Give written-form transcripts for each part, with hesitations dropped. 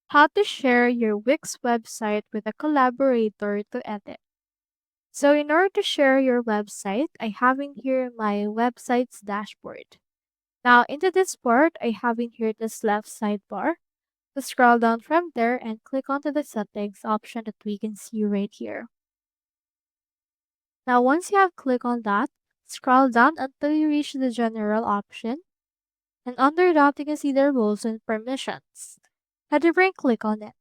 How to share your Wix website with a collaborator to edit. So in order to share your website, I have in here my website's dashboard. Now into this part, I have in here this left sidebar. To scroll down from there and click onto the settings option that we can see right here. Now once you have clicked on that, scroll down until you reach the general option. And under that, you can see the rules and permissions. Head over and click on it.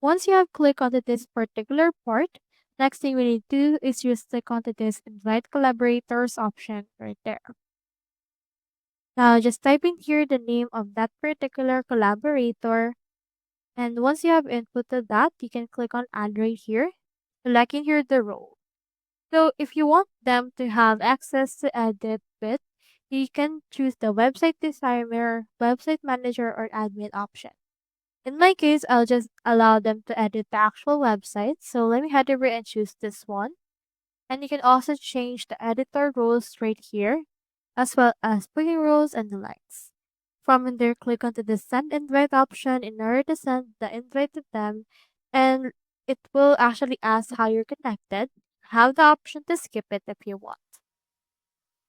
Once you have clicked onto this particular part, next thing we need to do is just click onto this invite collaborators option right there. Now just type in here the name of that particular collaborator, and once you have inputted that, you can click on add right here, select in here the role. So if you want them to have access to edit with, you can choose the website designer, website manager, or admin option. In my case, I'll just allow them to edit the actual website. So let me head over and choose this one. And you can also change the editor rules right here, as well as putting rules and the likes. From in there, click onto the send invite option in order to send the invite to them. And it will actually ask how you're connected. Have the option to skip it if you want.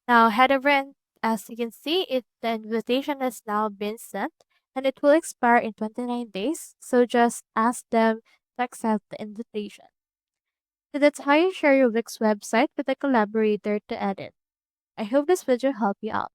Now head over and as you can see, the invitation has now been sent and it will expire in 29 days. So just ask them to accept the invitation. So that's how you share your Wix website with a collaborator to edit. I hope this video helped you out.